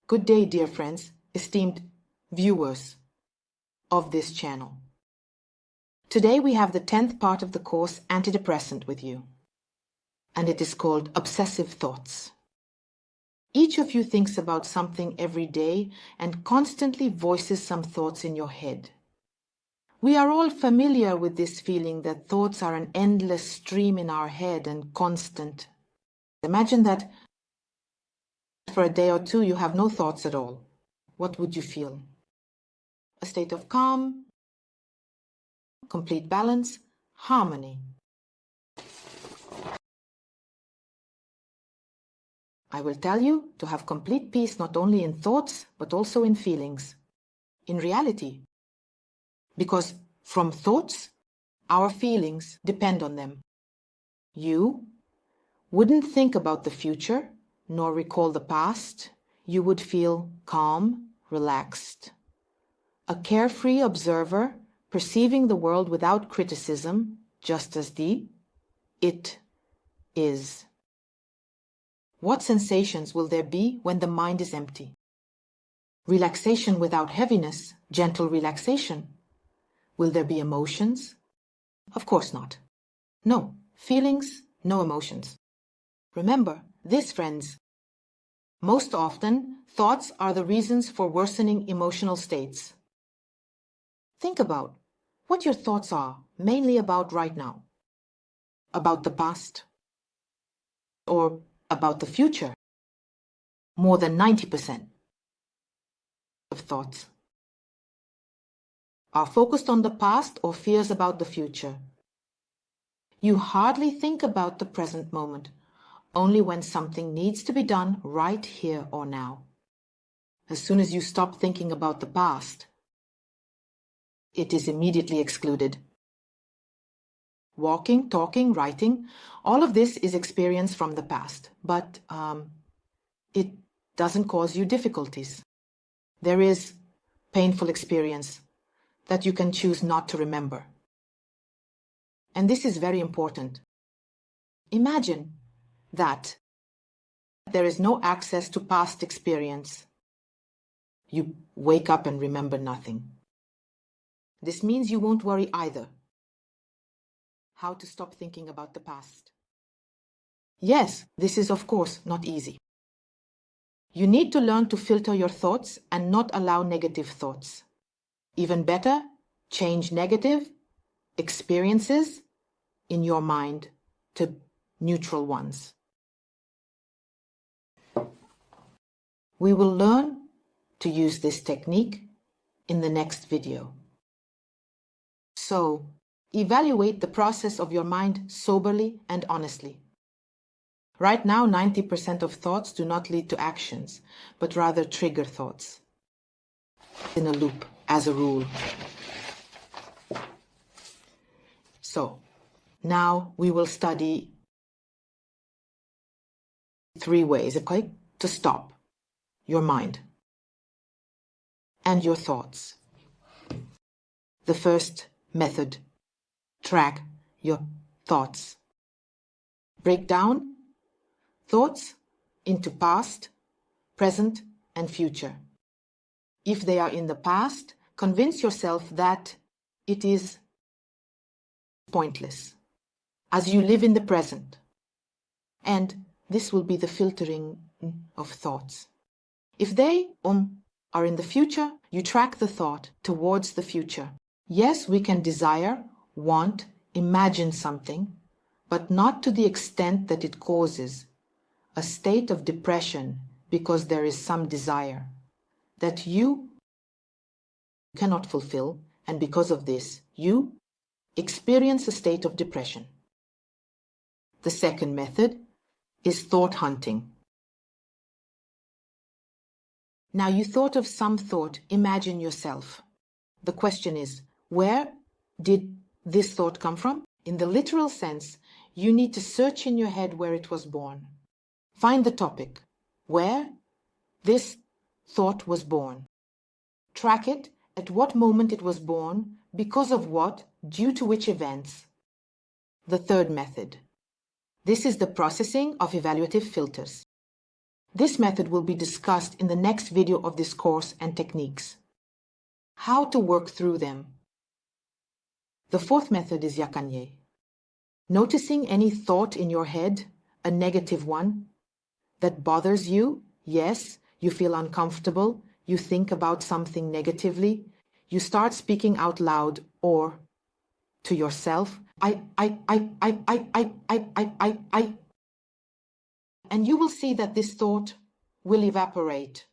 Good day, dear friends, esteemed viewers of this channel. Today we have the 10th part of the course Antidepressant with you, and it is called Obsessive Thoughts. Each of you thinks about something every day and constantly voices some thoughts in your head. We are all familiar with this feeling that thoughts are an endless stream in our head and constant. Imagine that for a day or two you have no thoughts at all. What would you feel? A state of calm, complete balance, harmony. I will tell you to have complete peace not only in thoughts but also in feelings, in reality. Because from thoughts, our feelings depend on them. You wouldn't think about the future nor recall the past. You would feel calm, relaxed. A carefree observer perceiving the world without criticism, just as it is. What sensations will there be when the mind is empty? Relaxation without heaviness, gentle relaxation. Will there be emotions? Of course not. No feelings, no emotions. Remember this, friends. Most often, thoughts are the reasons for worsening emotional states. Think about what your thoughts are mainly about right now. About the past or about the future. More than 90% of thoughts are focused on the past or fears about the future. You hardly think about the present moment, only when something needs to be done right here or now. As soon as you stop thinking about the past, it is immediately excluded. Walking, talking, writing, all of this is experience from the past, but it doesn't cause you difficulties. There is painful experience that you can choose not to remember. And this is very important. Imagine that there is no access to past experience. You wake up and remember nothing. This means you won't worry either. How to stop thinking about the past? Yes, this is of course not easy. You need to learn to filter your thoughts and not allow negative thoughts. Even better, change negative experiences in your mind to neutral ones. We will learn to use this technique in the next video. So, evaluate the process of your mind soberly and honestly. Right now, 90% of thoughts do not lead to actions, but rather trigger thoughts. In a loop, as a rule. So, now we will study 3 ways, okay, to stop your mind and your thoughts. The first method, track your thoughts. Break down thoughts into past, present, and future. If they are in the past, convince yourself that it is pointless, as you live in the present. And this will be the filtering of thoughts. If they are in the future, you track the thought towards the future. Yes, we can desire, want, imagine something, but not to the extent that it causes a state of depression because there is some desire that you cannot fulfill, and because of this, you experience a state of depression. The second method is thought hunting. Now you thought of some thought, imagine yourself. The question is, where did this thought come from? In the literal sense, you need to search in your head where it was born. Find the topic, where this thought was born. Track it, at what moment it was born, because of what, due to which events. The third method. This is the processing of evaluative filters. This method will be discussed in the next video of this course and techniques. How to work through them. The fourth method is yakanye. Noticing any thought in your head, a negative one, that bothers you. Yes, you feel uncomfortable, you think about something negatively, you start speaking out loud or to yourself, I, and you will see that this thought will evaporate.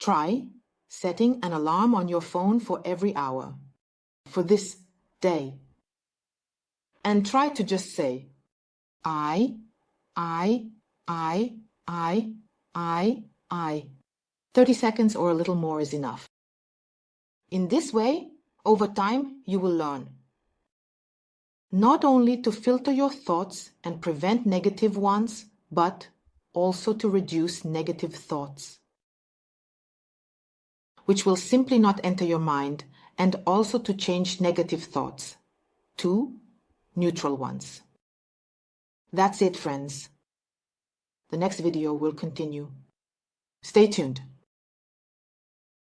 Try setting an alarm on your phone for every hour for this day. And try to just say, I. 30 seconds or a little more is enough. In this way, over time, you will learn not only to filter your thoughts and prevent negative ones, but also to reduce negative thoughts, which will simply not enter your mind, and also to change negative thoughts to neutral ones. That's it, friends. The next video will continue. Stay tuned.